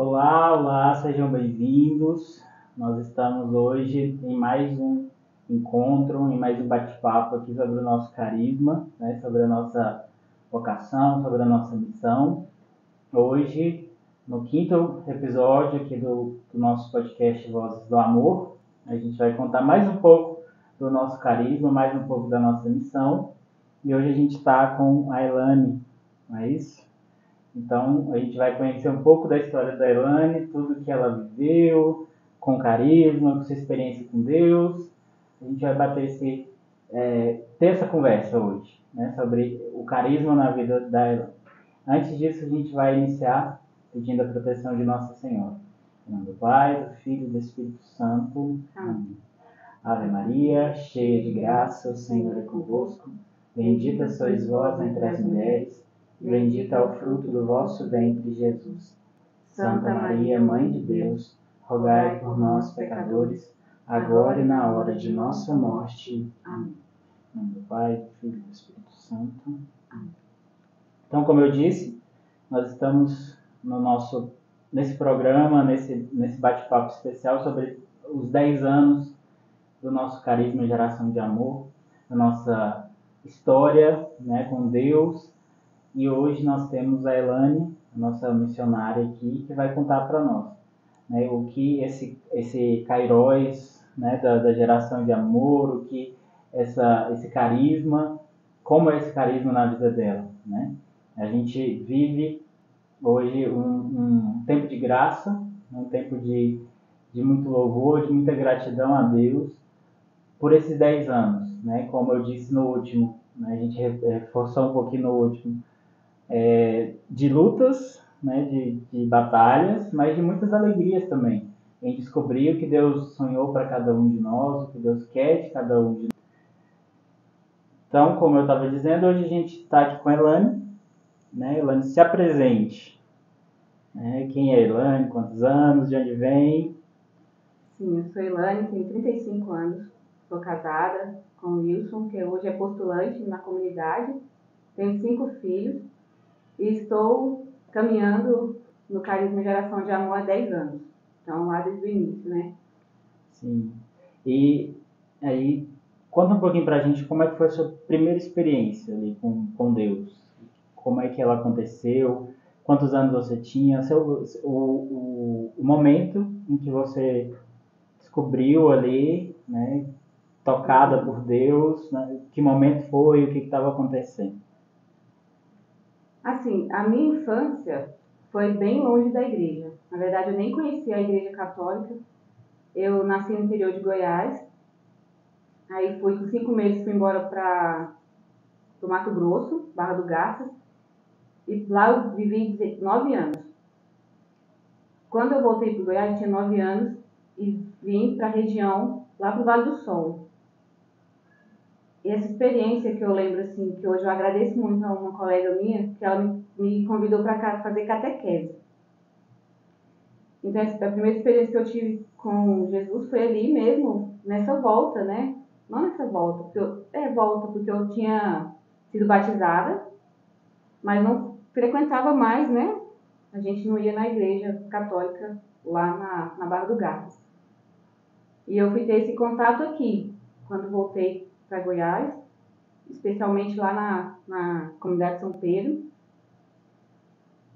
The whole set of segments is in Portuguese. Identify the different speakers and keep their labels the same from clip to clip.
Speaker 1: Olá, olá, sejam bem-vindos. Nós estamos hoje em mais um encontro, em mais um bate-papo aqui sobre o nosso carisma, né, sobre a nossa vocação, sobre a nossa missão. Hoje, no quinto episódio aqui do nosso podcast Vozes do Amor, a gente vai contar mais um pouco do nosso carisma, mais um pouco da nossa missão. E hoje a gente está com a Elane, não é isso? Então, a gente vai conhecer um pouco da história da Elane, tudo que ela viveu, com carisma, com sua experiência com Deus. A gente vai ter essa conversa hoje, né, sobre o carisma na vida da Elane. Antes disso, a gente vai iniciar pedindo a proteção de Nossa Senhora. Em nome do Pai, do Filho e do Espírito Santo. Amém. Ave Maria, cheia de graça, o Senhor é convosco. Bendita sois vós entre as mulheres, bendito é o fruto do vosso ventre, Jesus. Santa Maria, Mãe de Deus, rogai por nós, pecadores, agora e na hora de nossa morte. Amém. Em nome do Pai, do Filho e do Espírito Santo. Amém. Então, como eu disse, nós estamos nesse programa, nesse bate-papo especial sobre os 10 anos do nosso Carisma Geração de Amor, da nossa história, né, com Deus. E hoje nós temos a Elane, a nossa missionária aqui, que vai contar para nós, né, o que esse Kairos, né, da geração de amor, o que esse carisma, como é esse carisma na vida dela, né? A gente vive hoje um tempo de graça, um tempo de muito louvor, de muita gratidão a Deus por esses 10 anos, né? Como eu disse no último, né? A gente reforçou um pouquinho no último, de lutas, né? De batalhas, mas de muitas alegrias também. Em descobrir o que Deus sonhou para cada um de nós, o que Deus quer de cada um de nós. Então, como eu estava dizendo, hoje a gente está aqui com a Elane, né? Elane, se apresente. Quem é a Elane, quantos anos, de onde vem?
Speaker 2: Sim, eu sou Elane, tenho 35 anos, sou casada com o Wilson, que hoje é postulante na comunidade, tenho 5 filhos e estou caminhando no Carisma Geração de Amor há 10 anos, então lá desde o início, né?
Speaker 1: Sim, e aí conta um pouquinho pra gente como é que foi a sua primeira experiência ali com Deus, como é que ela aconteceu, quantos anos você tinha, o momento em que você descobriu ali, né, tocada por Deus, né, que momento foi, o que estava acontecendo.
Speaker 2: Assim, a minha infância foi bem longe da igreja. Na verdade, eu nem conhecia a igreja católica. Eu nasci no interior de Goiás. Aí fui com 5 meses, fui embora para o Mato Grosso, Barra do Garças. E lá eu vivi 9 anos. Quando eu voltei para o Goiás, eu tinha 9 anos e vim para a região, lá para o Vale do Sol. E essa experiência que eu lembro, assim, que hoje eu agradeço muito a uma colega minha, que ela me convidou para fazer catequese. Então, a primeira experiência que eu tive com Jesus foi ali mesmo, nessa volta, né? Não nessa volta, porque eu tinha sido batizada, mas não frequentava mais, né? A gente não ia na igreja católica lá na Barra do Garças. E eu fui ter esse contato aqui, quando voltei para Goiás, especialmente lá na comunidade São Pedro,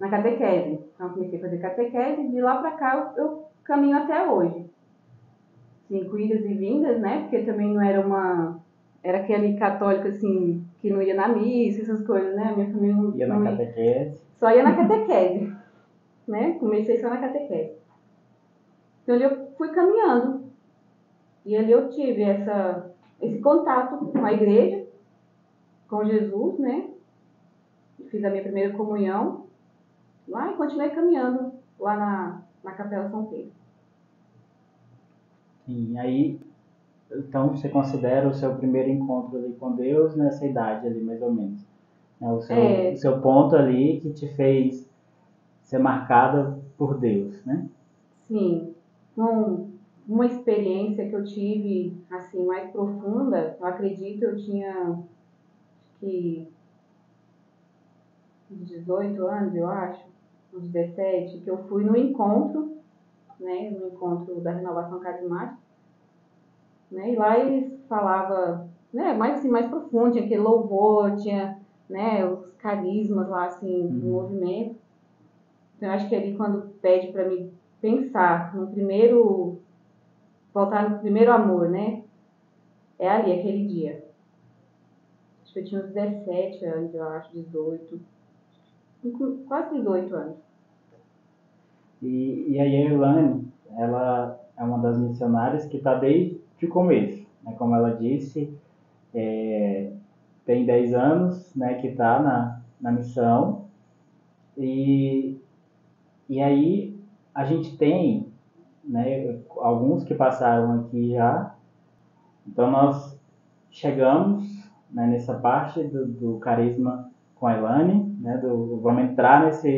Speaker 2: na catequese. Então, eu comecei a fazer catequese e de lá para cá eu caminho até hoje. Sim, com idas e vindas, né? Porque também não era era aquele católico, assim, que não ia na missa, essas coisas, né? A minha família não
Speaker 1: Ia na catequese?
Speaker 2: Só ia na catequese, né? Comecei só na catequese. Então, ali eu fui caminhando. E ali eu tive esse contato com a igreja, com Jesus, né? Fiz a minha primeira comunhão lá e continuei caminhando lá na Capela São Pedro.
Speaker 1: Sim, aí, então você considera o seu primeiro encontro ali com Deus nessa idade ali, mais ou menos. O seu ponto ali que te fez ser marcada por Deus, né?
Speaker 2: Sim. Uma experiência que eu tive, assim, mais profunda, eu acredito, eu tinha que 18 anos, eu acho. uns 17, que eu fui no encontro, né, no encontro da renovação carismática, né, e lá eles falavam, né, mais assim, mais profundo, tinha aquele louvor, tinha, né, os carismas lá, assim, do movimento. Então, eu acho que ali quando pede para mim pensar no primeiro, voltar no primeiro amor, né, é ali, aquele dia. Acho que eu tinha uns 17 anos, eu acho, 18, quase 18 anos.
Speaker 1: E aí a Elaine, ela é uma das missionárias que está desde o começo, né? Como ela disse, tem 10 anos, né, que está na missão. E aí a gente tem, né, alguns que passaram aqui já. Então nós chegamos, né, nessa parte do carisma com a Elaine, né, vamos entrar nessa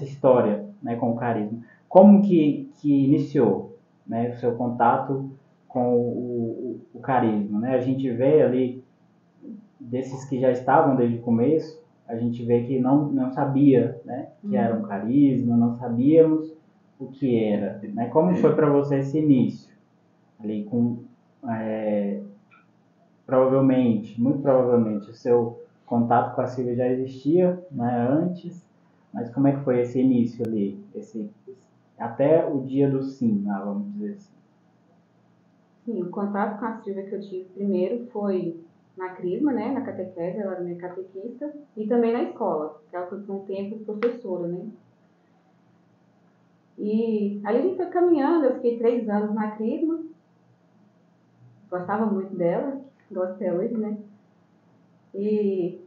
Speaker 1: história, né, com o carisma. Como que iniciou, né, o seu contato com o carisma? Né? A gente vê ali, desses que já estavam desde o começo, a gente vê que não sabia, né, que era um carisma, não sabíamos o que era. Né? Como foi para você esse início? Ali com, muito provavelmente, o seu contato com a Silvia já existia, né, antes, mas como é que foi esse início ali, até o dia do sim, vamos dizer assim?
Speaker 2: Sim, o contato com a Silvia que eu tive primeiro foi na Crisma, né, na catequese, ela era minha catequista, e também na escola, que ela foi por um tempo professora, né. E aí a gente foi caminhando, eu fiquei 3 anos na Crisma, gostava muito dela, gosto até hoje, né. E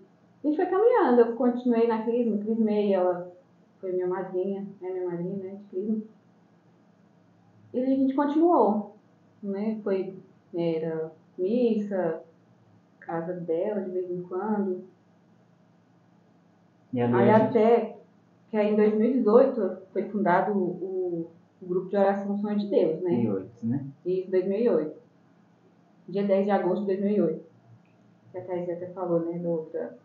Speaker 2: a gente foi caminhando, eu continuei na Crisma, crismei, ela foi minha madrinha, né, de Crisma. E a gente continuou, né, era missa, casa dela de vez em quando.
Speaker 1: E ali
Speaker 2: Aí até que aí em 2018 foi fundado o grupo de oração Sonho de Deus, né?
Speaker 1: 2008, né?
Speaker 2: Isso, 2008. Dia 10 de agosto de 2008. Que a Thais até falou, né, do outra.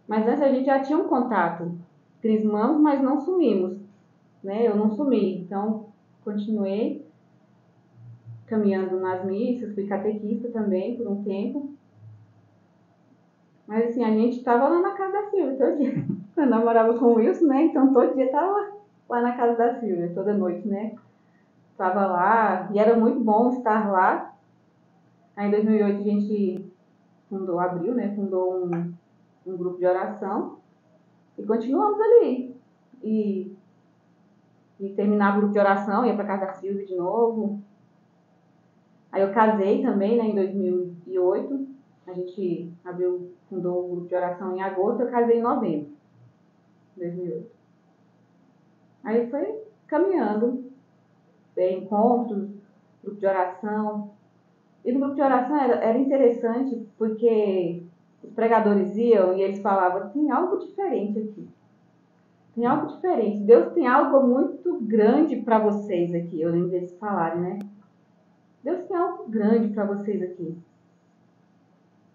Speaker 2: Mas antes a gente já tinha um contato. Crismamos, mas não sumimos, né? Eu não sumi, então continuei caminhando nas missas, fui catequista também por um tempo. Mas assim, a gente estava lá na casa da Silvia todo dia. Eu namorava com o Wilson, né? Então todo dia estava lá na casa da Silvia, toda noite, né? Estava lá e era muito bom estar lá. Aí em 2008 a gente fundou um grupo de oração e continuamos ali. E terminava o grupo de oração, ia para casa da Silvia de novo. Aí eu casei também, né, em 2008. A gente fundou o grupo de oração em agosto, eu casei em novembro de 2008. Aí foi caminhando, encontros, grupo de oração. E no grupo de oração era interessante porque os pregadores iam e eles falavam, tem algo diferente aqui. Tem algo diferente. Deus tem algo muito grande para vocês aqui. Eu lembro deles falarem, né? Deus tem algo grande para vocês aqui.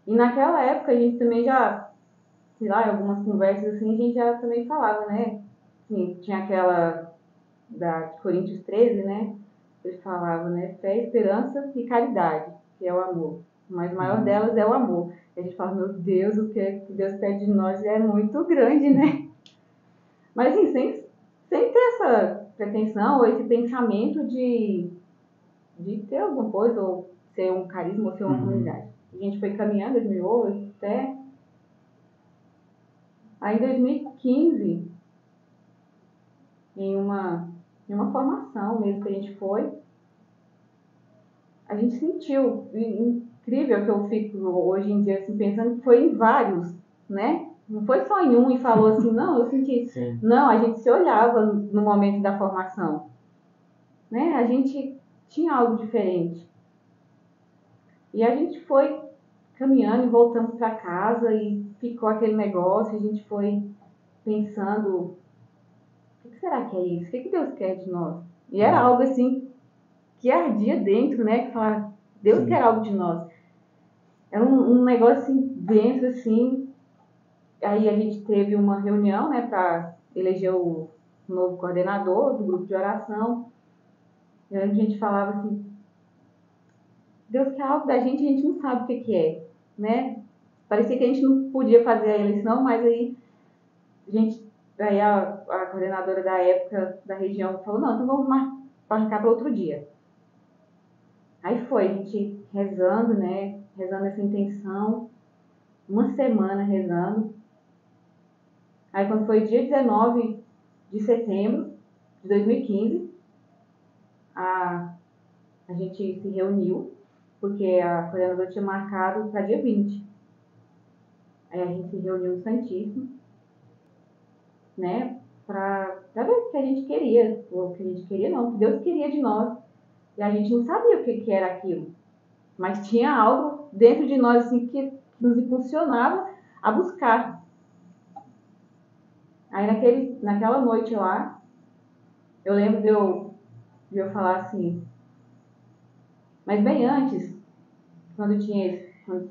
Speaker 2: E naquela época a gente também já, sei lá, em algumas conversas assim, a gente já também falava, né? Assim, tinha aquela de Coríntios 13, né? Ele falava, né? Fé, esperança e caridade, que é o amor. Mas o maior delas é o amor. E a gente fala, meu Deus, o que Deus pede de nós é muito grande, né? Mas assim, sem ter essa pretensão ou esse pensamento de ter alguma coisa, ou ser um carisma, ou ser uma comunidade. A gente foi caminhando em 2008 até. Aí em 2015, em uma formação mesmo que a gente foi, a gente sentiu, incrível que eu fico hoje em dia assim, pensando que foi em vários, né? Não foi só em um e falou assim, não, eu senti. Sim. Não, a gente se olhava no momento da formação, né? A gente tinha algo diferente. E a gente foi caminhando e voltando para casa e ficou aquele negócio, a gente foi pensando, o que será que é isso? O que Deus quer de nós? E era algo assim que ardia dentro, né? Que falava, Deus quer algo de nós. Era um negócio assim, dentro, assim. Aí a gente teve uma reunião, né, para eleger o novo coordenador do grupo de oração. E a gente falava assim, Deus quer algo da gente, a gente não sabe o que é, né? Parecia que a gente não podia fazer a eleição, mas aí a coordenadora da época da região falou, não, então vamos marcar para outro dia. Aí foi, a gente rezando, né? Rezando essa intenção, uma semana rezando. Aí quando foi dia 19 de setembro de 2015, a gente se reuniu, porque a coordenadora tinha marcado para dia 20. Aí a gente se reuniu no Santíssimo, né? Para ver o que a gente queria, ou o que a gente queria não, o que Deus queria de nós. E a gente não sabia o que era aquilo, mas tinha algo dentro de nós assim, que nos impulsionava a buscar. Aí naquela noite lá, eu lembro de eu falar assim, mas bem antes, quando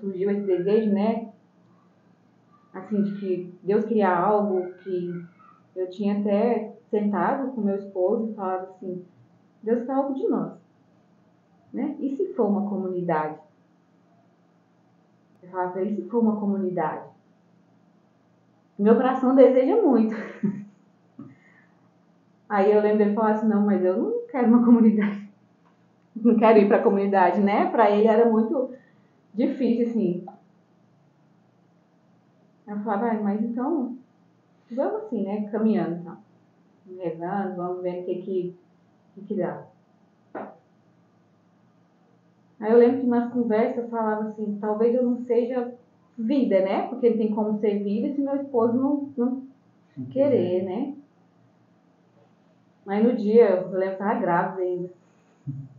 Speaker 2: surgiu esse desejo, né, assim, de que Deus queria algo, que eu tinha até sentado com meu esposo e falado assim, Deus quer algo de nós, né? E se for uma comunidade? Eu falava para ele, se for uma comunidade? Meu coração deseja muito. Aí eu lembro dele falar assim, não, mas eu não quero uma comunidade. Não quero ir para a comunidade, né? Para ele era muito difícil, assim. Eu falava, mas então, vamos assim, né? Caminhando, então. Rezando, vamos ver o que dá. Aí eu lembro que nas conversas eu falava assim, talvez eu não seja vida, né? Porque não tem como ser vida se meu esposo não querer, né? Mas no dia, eu lembro que estava grávida ainda.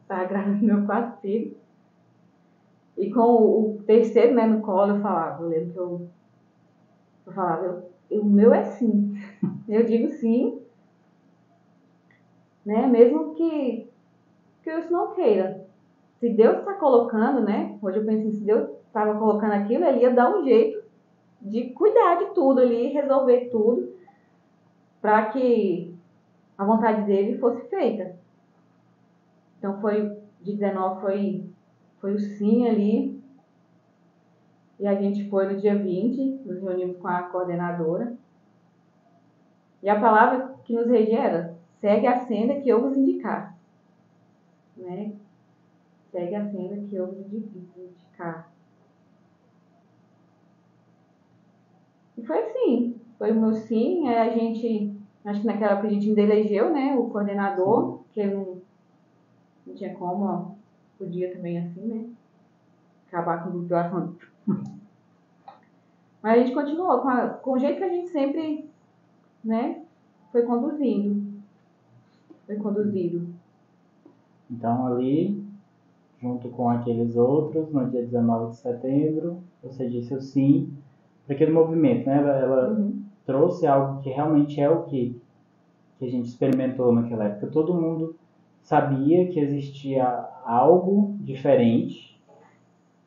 Speaker 2: Estava grávida do meu quarto filho. E com o terceiro, né, no colo, eu lembro que eu falava, o meu é sim. Eu digo sim, né? Mesmo que eu não queira. Se Deus está colocando, né? Hoje eu penso assim, se Deus estava colocando aquilo, ele ia dar um jeito de cuidar de tudo ali, resolver tudo, para que a vontade dele fosse feita. Então de 19 foi o sim ali, e a gente foi no dia 20, nos reunimos com a coordenadora, e a palavra que nos regia era, segue a senda que eu vos indicar, né? Segue a senda que eu vos indicar. E foi assim, foi o meu sim, acho que naquela época a gente ainda elegeu, né, o coordenador, sim. Que não tinha como, ó, podia também assim, né, acabar com o grupo de oração. Mas a gente continuou com o jeito que a gente sempre, né, foi conduzindo. Foi conduzido.
Speaker 1: Então ali, junto com aqueles outros, no dia 19 de setembro, você disse o sim para aquele movimento, né? Ela trouxe algo que realmente é o que a gente experimentou naquela época. Todo mundo sabia que existia algo diferente,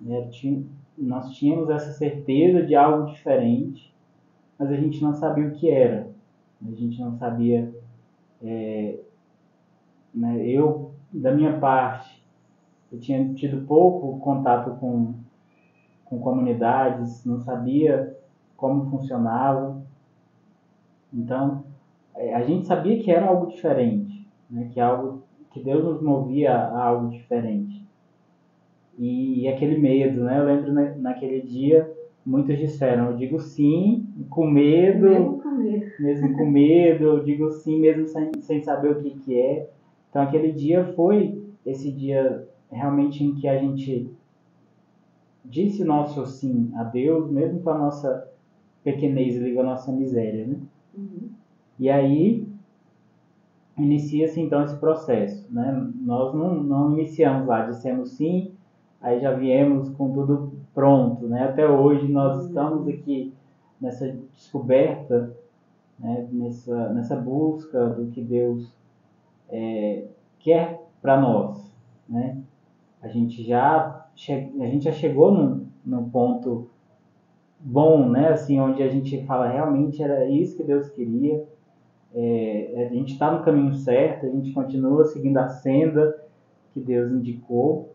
Speaker 1: né? Nós tínhamos essa certeza de algo diferente, mas a gente não sabia o que era. A gente não sabia, né? Eu, da minha parte, eu tinha tido pouco contato com comunidades, não sabia como funcionava. Então, a gente sabia que era algo diferente, né? Que Deus nos movia a algo diferente. E aquele medo, né? Eu lembro naquele dia, muitos disseram, eu digo sim, com medo, mesmo com medo, eu digo sim, mesmo sem saber o que é. Então aquele dia foi esse dia realmente em que a gente disse o nosso sim a Deus, mesmo com a nossa pequenez e com a nossa miséria, né? E aí inicia-se então esse processo, né? Nós não iniciamos lá, dissemos sim, aí já viemos com tudo pronto, né? Até hoje nós estamos aqui nessa descoberta, né? Nessa busca do que Deus quer para nós, né? A gente já chegou num ponto bom, né? Assim, onde a gente fala realmente era isso que Deus queria. A gente está no caminho certo, a gente continua seguindo a senda que Deus indicou.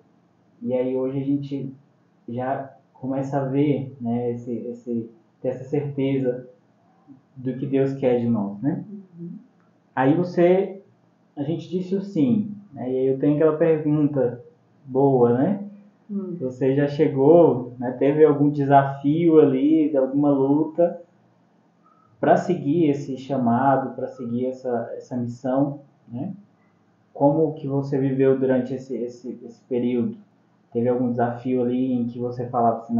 Speaker 1: E aí hoje a gente já começa a ver, né? Ter essa certeza do que Deus quer de nós, né? Aí a gente disse o sim, né? E aí eu tenho aquela pergunta boa, né? Você já chegou, né? Teve algum desafio ali, alguma luta para seguir esse chamado, para seguir essa missão, né? Como que você viveu durante esse período? Teve algum desafio ali em que você falava assim,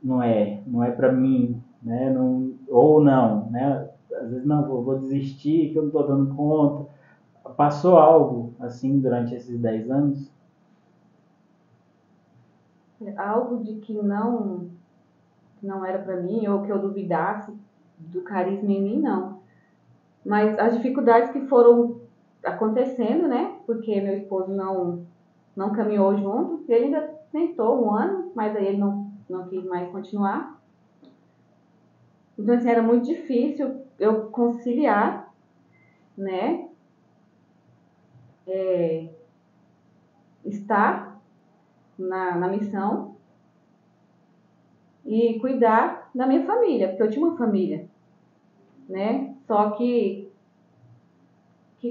Speaker 1: não é para mim, né? Não, ou não, né? Às vezes não, vou desistir, que eu não estou dando conta. Passou algo assim durante esses 10 anos?
Speaker 2: Algo de que não era para mim, ou que eu duvidasse do carisma em mim, não. Mas as dificuldades que foram acontecendo, né? Porque meu esposo não caminhou junto. Ele ainda tentou um ano, mas aí ele não quis mais continuar. Então, assim, era muito difícil eu conciliar, né? Estar na missão e cuidar da minha família, porque eu tinha uma família, né? Só que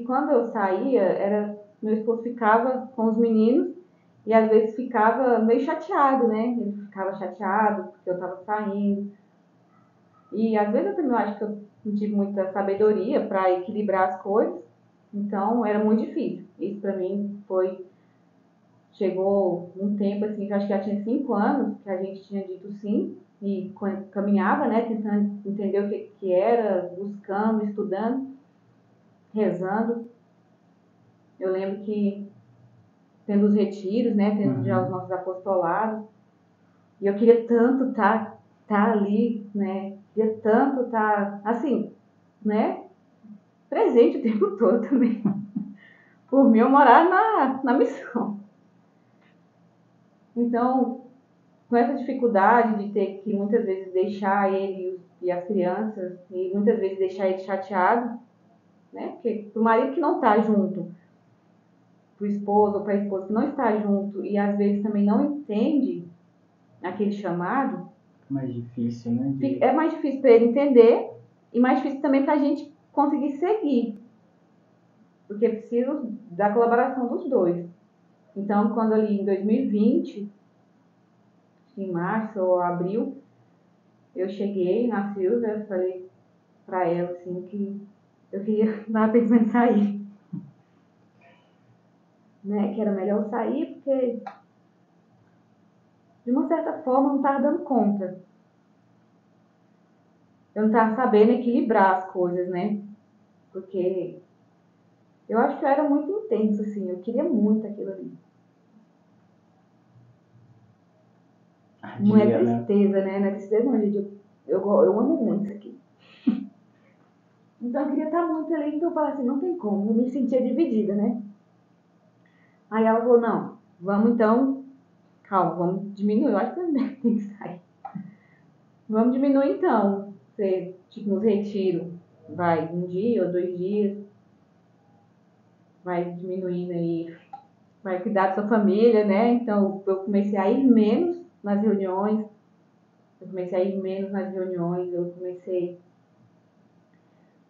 Speaker 2: quando eu saía, meu esposo ficava com os meninos e às vezes ficava meio chateado, né? Ele ficava chateado porque eu estava saindo. E às vezes eu também acho que eu não tive muita sabedoria para equilibrar as coisas. Então era muito difícil. Isso para mim chegou um tempo assim, que eu acho que já tinha 5 anos que a gente tinha dito sim e caminhava, né? Tentando entender o que era, buscando, estudando, rezando. Eu lembro que tendo os retiros, né? Tendo já os nossos apostolados. E eu queria tanto tá ali, né? Queria tanto estar, assim, né? Presente o tempo todo também. Por mim, eu morar na missão. Então, com essa dificuldade de ter que muitas vezes deixar ele e as crianças, e muitas vezes deixar ele chateado, né? Porque o marido que não está junto, pro esposo ou para a esposa que não está junto e às vezes também não entende aquele chamado,
Speaker 1: Mais difícil, né?
Speaker 2: é mais difícil para ele entender e mais difícil também para a gente conseguir seguir, porque precisa da colaboração dos dois. Então, quando ali em 2020, em março ou abril, eu cheguei na Silvia, falei para ela assim que eu queria dar pensando em sair, né? Que era melhor sair porque de uma certa forma eu não estava dando conta. Eu não estava sabendo equilibrar as coisas, né? Porque eu acho que eu era muito intenso, assim, eu queria muito aquilo ali. Não é tristeza, né? Não é tristeza, não, gente. Eu amo muito isso aqui. Então eu queria estar muito ali, então eu falei assim, não tem como, eu me sentia dividida, né? Aí ela falou, não, vamos então, calma, vamos diminuir, eu acho que tem que sair. Vamos diminuir então, você, tipo, nos retiros, vai 1 dia ou 2 dias, vai diminuindo aí, vai cuidar da sua família, né? Então eu comecei a ir menos nas reuniões, eu comecei.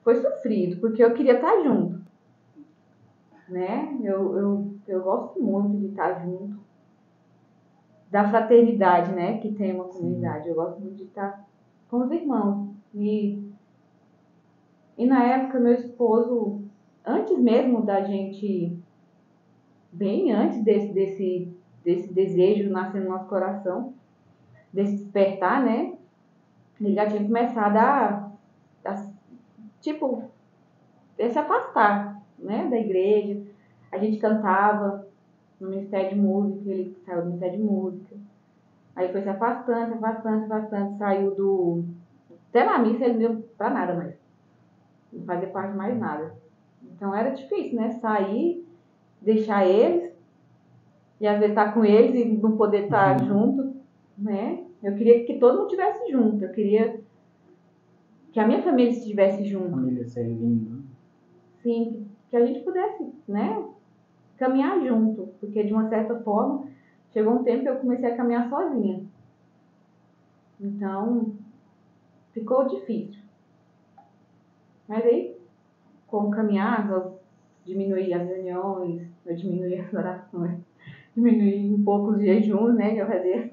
Speaker 2: Foi sofrido, porque eu queria estar junto, né? Eu gosto muito de estar junto, da fraternidade, né? Que tem uma comunidade. Sim. Eu gosto muito de estar com os irmãos. E na época, meu esposo, antes mesmo da gente, bem antes desse desejo nascer no nosso coração, desse despertar, né? Ele já tinha começado tipo, se afastar, né? Da igreja. A gente cantava no Ministério de Música, ele saiu do Ministério de Música. Aí foi se afastando, saiu do. Até na missa ele não deu pra nada mais. Não fazia parte de mais nada. Então era difícil, né? Sair, deixar eles, e às vezes estar com eles e não poder estar junto, né? Eu queria que todo mundo estivesse junto. Eu queria que a minha família estivesse junto.
Speaker 1: Família servindo.
Speaker 2: Sim, que a gente pudesse, né, caminhar junto. Porque, de uma certa forma, chegou um tempo que eu comecei a caminhar sozinha. Então, ficou difícil. Mas aí, como caminhar, eu diminuí as reuniões, eu diminuí as orações, diminuí um pouco os jejuns, né, que eu fazia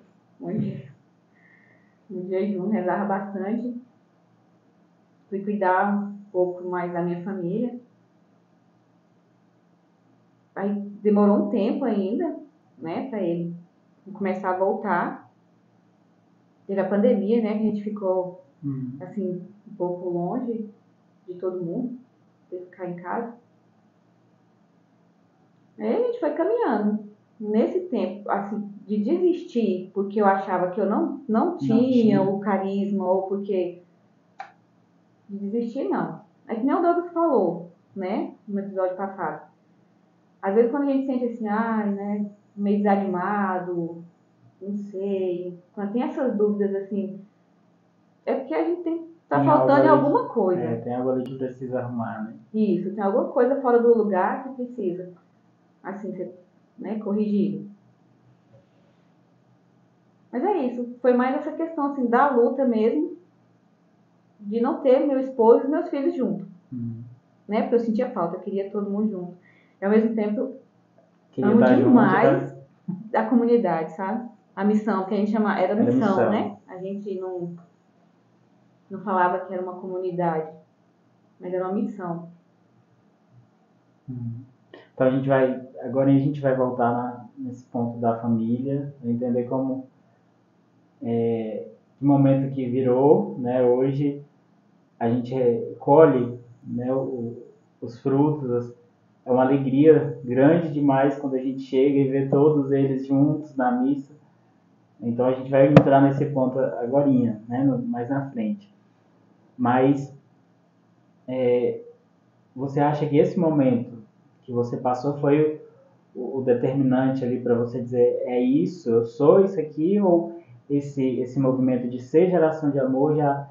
Speaker 2: no jejum, rezava bastante. Fui cuidar um pouco mais da minha família. Aí demorou um tempo ainda, né, pra ele começar a voltar. Teve a pandemia, né, que a gente ficou, assim, um pouco longe de todo mundo, teve que ficar em casa. Aí a gente foi caminhando. Nesse tempo, assim, de desistir porque eu achava que eu não tinha o carisma, ou porque... De desistir, não. É que nem o Douglas falou, né, no episódio passado. Às vezes quando a gente sente assim, né, meio desanimado, não sei, quando tem essas dúvidas assim, é porque a gente tá faltando em alguma coisa.
Speaker 1: Tem algo ali que precisa arrumar, né?
Speaker 2: Isso, tem alguma coisa fora do lugar que precisa, assim, ser, né, corrigido. Mas é isso, foi mais essa questão, assim, da luta mesmo, de não ter meu esposo e meus filhos junto. Né, porque eu sentia falta, eu queria todo mundo junto. E ao mesmo tempo, amo demais a comunidade, sabe? A missão, que a gente chama, era missão, né? A gente não falava que era uma comunidade, mas era uma missão.
Speaker 1: Então agora a gente vai voltar nesse ponto da família, entender como que momento que virou, né? Hoje a gente colhe, né, os frutos, é uma alegria grande demais quando a gente chega e vê todos eles juntos na missa. Então a gente vai entrar nesse ponto agorinha, né, mais na frente. Mas você acha que esse momento que você passou foi o determinante ali para você dizer é isso, eu sou isso aqui, ou esse movimento de ser geração de amor já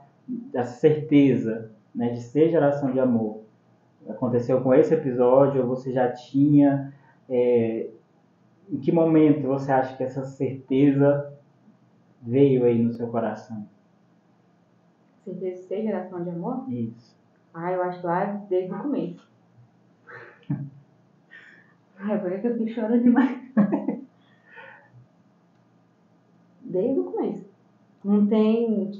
Speaker 1: a certeza, né, de ser geração de amor aconteceu com esse episódio, ou você já tinha, em que momento você acha que essa certeza veio aí no seu coração?
Speaker 2: Certeza de ser geração de amor?
Speaker 1: Isso.
Speaker 2: Eu acho lá desde o começo. Por que eu fico chorando demais? Desde o começo. Não tem,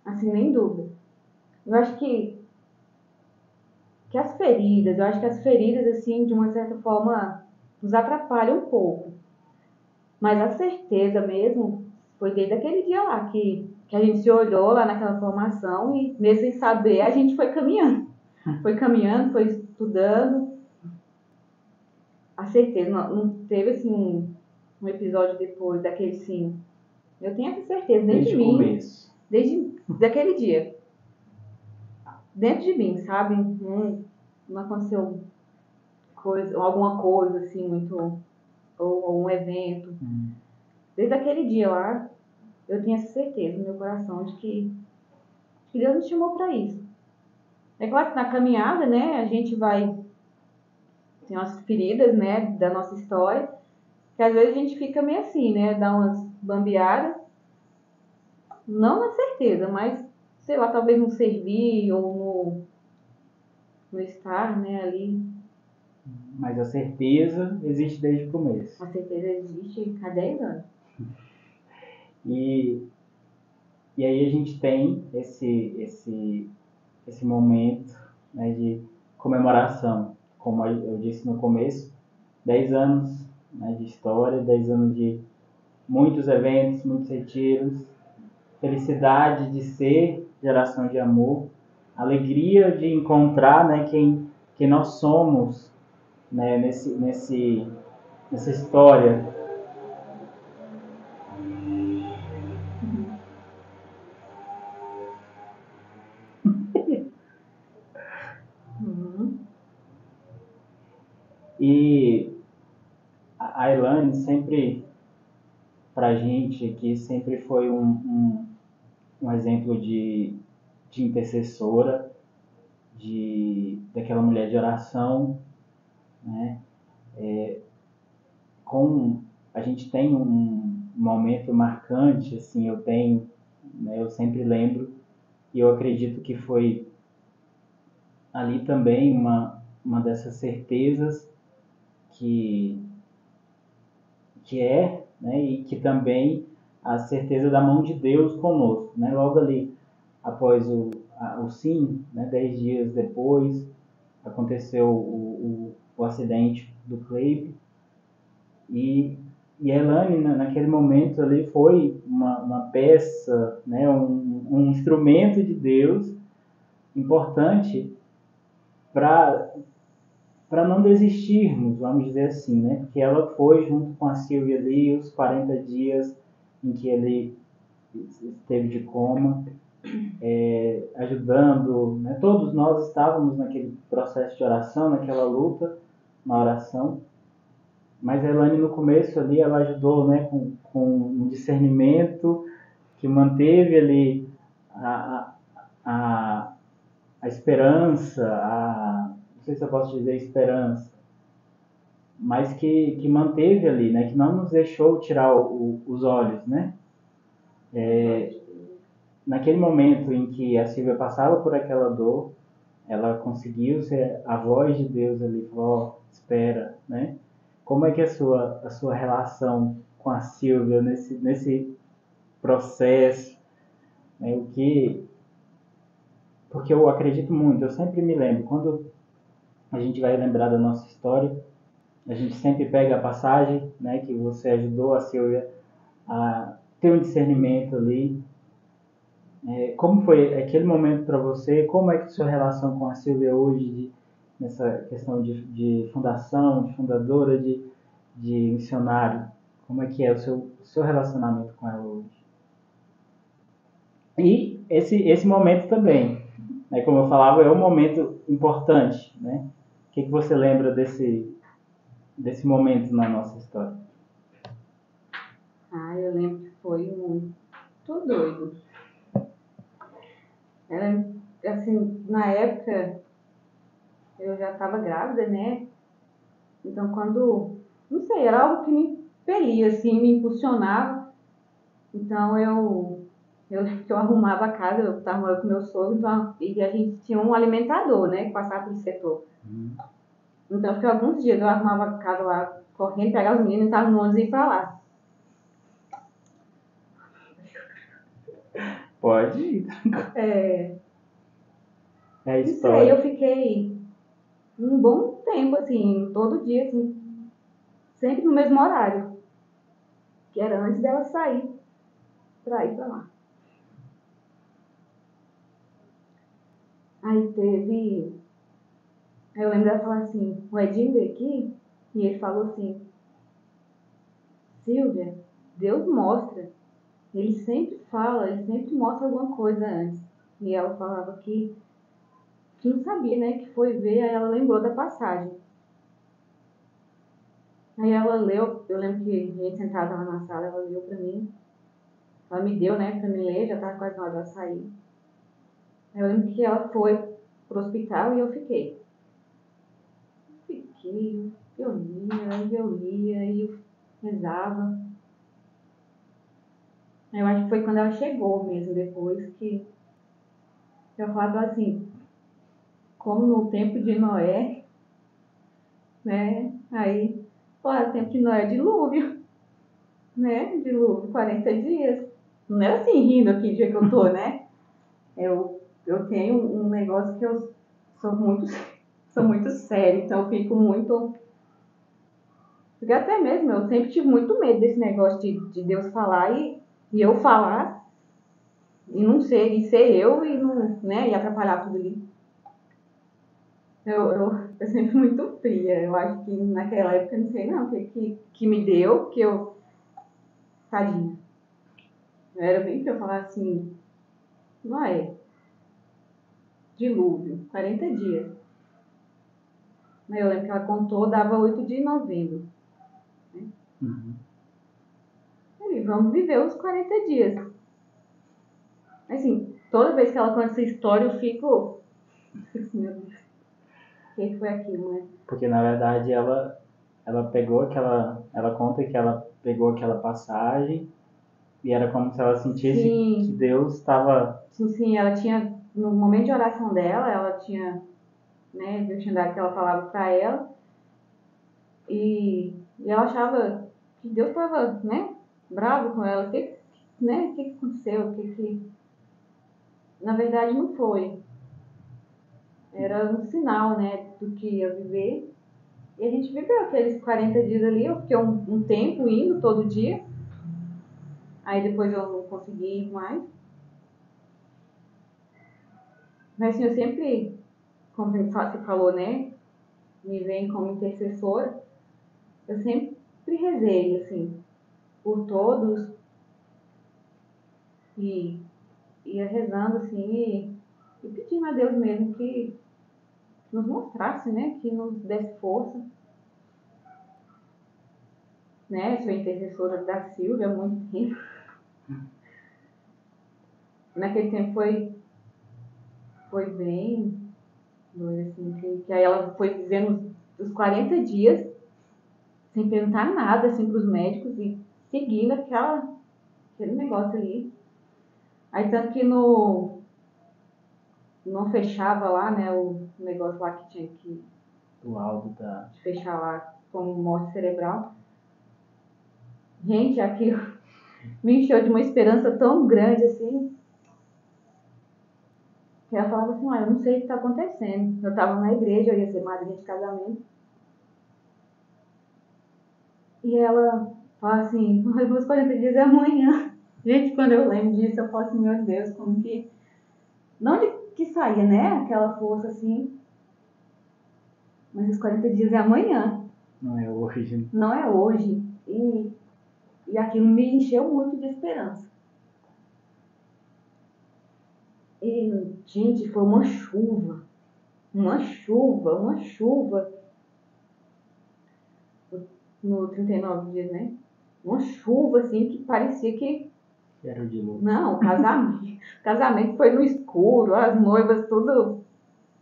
Speaker 2: assim, nem dúvida. Eu acho que as feridas, assim, de uma certa forma, nos atrapalham um pouco. Mas a certeza mesmo foi desde aquele dia lá que a gente se olhou lá naquela formação e, mesmo sem saber, a gente foi caminhando. Foi caminhando, foi estudando. A certeza, não teve, assim, um episódio depois daquele sim. Eu tenho essa certeza dentro de mim.
Speaker 1: Começo.
Speaker 2: Desde aquele dia. Dentro de mim, sabe? Não aconteceu alguma coisa assim muito, ou um evento. Desde aquele dia lá, eu tinha essa certeza no meu coração de que Deus nos chamou para isso. É claro que na caminhada, né, a gente vai tem umas feridas, né, da nossa história, que às vezes a gente fica meio assim, né, dá umas bambeadas, não na certeza, mas sei lá, talvez no servir ou no estar, né, ali.
Speaker 1: Mas a certeza existe desde o começo.
Speaker 2: A certeza existe há 10 anos.
Speaker 1: E aí a gente tem esse momento, né, de comemoração. Como eu disse no começo, 10 anos, né, de história, 10 anos de muitos eventos, muitos retiros, felicidade de ser geração de amor, alegria de encontrar, né, quem nós somos, né, nessa história. E a Elaine sempre para a gente, que sempre foi um exemplo de intercessora, daquela mulher de oração, né? A gente tem um momento marcante, assim, né, eu sempre lembro, e eu acredito que foi ali também uma dessas certezas que, né, e que também a certeza da mão de Deus conosco, né? Logo ali, após o sim, né, 10 dias depois, aconteceu o acidente do Cleibe, e a Elane, naquele momento ali, foi uma peça, né, um instrumento de Deus importante para não desistirmos, vamos dizer assim, né? Porque ela foi junto com a Silvia ali os 40 dias em que ele esteve de coma, ajudando, né? Todos nós estávamos naquele processo de oração, naquela luta, na oração, mas a Elane no começo ali, ela ajudou, né, com um discernimento que manteve ali a, a, a esperança, não sei se eu posso dizer esperança, mas que manteve ali, né, que não nos deixou tirar os olhos, né? Naquele momento em que a Silvia passava por aquela dor, ela conseguiu ser a voz de Deus ali, falou, oh, espera, né? Como é que é a sua relação com a Silvia nesse processo? Né? Porque eu acredito muito, eu sempre me lembro, quando a gente vai lembrar da nossa história, a gente sempre pega a passagem, né, que você ajudou a Silvia a ter um discernimento ali. Como foi aquele momento para você? Como é que a sua relação com a Silvia hoje, nessa questão de fundação, de fundadora, de missionário? Como é que é o seu relacionamento com ela hoje? E esse momento também, né, como eu falava, é um momento importante, né? O que você lembra desse momento na nossa história?
Speaker 2: Eu lembro que foi muito doido. Era, assim, na época eu já estava grávida, né? Então não sei, era algo que me impelia, assim, me impulsionava. Então eu lembro que eu arrumava a casa, eu estava morando com meu sogro, então, e a gente tinha um alimentador, né, que passava pelo setor. Então eu fiquei alguns dias, eu arrumava a casa lá, correndo, pegava os meninos, estava no ônibus e ia pra lá.
Speaker 1: Pode ir.
Speaker 2: É
Speaker 1: a
Speaker 2: Não sei,
Speaker 1: história.
Speaker 2: eu fiquei um bom tempo, assim, todo dia, assim, sempre no mesmo horário, que era antes dela sair pra ir pra lá. Aí eu lembro dela falar assim, o Edinho veio aqui e ele falou assim, Silvia, Deus mostra, ele sempre fala, ele sempre mostra alguma coisa antes. E ela falava que não sabia, né, que foi ver, aí ela lembrou da passagem. Aí ela leu, eu lembro que a gente sentada lá na sala, ela leu pra mim, ela me deu, né, pra me ler, já tava quase na hora dela sair. Aí eu lembro que ela foi pro hospital e eu fiquei. Eu lia, e eu rezava. Eu acho que foi quando ela chegou mesmo, depois que eu falava assim, como no tempo de Noé, né? Aí, claro, o tempo de Noé é dilúvio, né? Dilúvio, 40 dias. Não é assim rindo aqui do jeito que eu tô, né? Eu tenho um negócio que eu sou muito, sou muito séria, então eu fico muito. Porque até mesmo eu sempre tive muito medo desse negócio de Deus falar e eu falar e não ser, e ser eu e não, né, e atrapalhar tudo ali. Eu sempre muito fria. Eu acho que naquela época, não sei não, que me deu, que eu. Tadinha. Eu era bem que eu falar assim, não é? Dilúvio, 40 dias. Mas eu lembro que ela contou, dava 8 de novembro. Né?
Speaker 1: Uhum.
Speaker 2: vamos viver os 40 dias. Assim, toda vez que ela conta essa história, eu fico assim, meu Deus, o que foi aquilo, né?
Speaker 1: Porque na verdade ela conta que ela pegou aquela passagem e era como se ela sentisse
Speaker 2: Sim.
Speaker 1: que Deus estava...
Speaker 2: Sim, ela tinha, no momento de oração dela, ela tinha, né, Deus tinha dado aquela palavra para ela e ela achava que Deus estava, né, bravo com ela. O que aconteceu? Na verdade não foi. Era um sinal, né, do que ia viver. E a gente viveu aqueles 40 dias ali. Eu fiquei um tempo indo todo dia. Aí depois eu não consegui ir mais. Mas assim, eu sempre, como você falou, né, me vem como intercessora. Eu sempre rezei, assim, por todos. E ia rezando, assim, e pedindo a Deus mesmo que nos mostrasse, né, que nos desse força. Né, sou intercessora da Silvia há muito tempo. Naquele tempo foi bem doido, assim, que aí ela foi vivendo os 40 dias sem perguntar nada, assim, pros médicos e seguindo aquele negócio ali. Aí tanto que não fechava lá, né, o negócio lá que tinha que
Speaker 1: O laudo da...
Speaker 2: fechar lá como morte cerebral. Gente, aquilo me encheu de uma esperança tão grande, assim, que ela falava assim, eu não sei o que está acontecendo. Eu estava na igreja, eu ia ser madrinha de casamento. E ela fala assim, os 40 dias é amanhã. Gente, quando eu lembro disso, eu falo assim, meu Deus, como que... Não de que saía, né, aquela força assim, mas os 40 dias é amanhã.
Speaker 1: Não é hoje.
Speaker 2: Não é hoje. E aquilo me encheu muito de esperança. E, gente, foi uma chuva. Uma chuva. No 39 dias, né? Uma chuva, assim, que parecia que...
Speaker 1: Era o dilúvio.
Speaker 2: Não, casamento foi no escuro, as noivas tudo...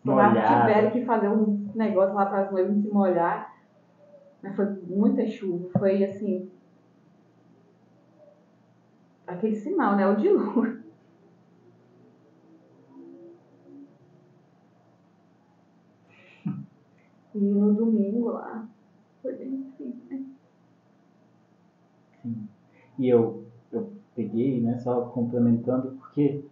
Speaker 2: Tiveram que fazer um negócio lá para as noivas não se molhar. Mas foi muita chuva. Foi, assim... aquele sinal, né? O dilúvio. E no domingo lá, foi bem difícil, né?
Speaker 1: Sim. E eu peguei, né, só complementando, porque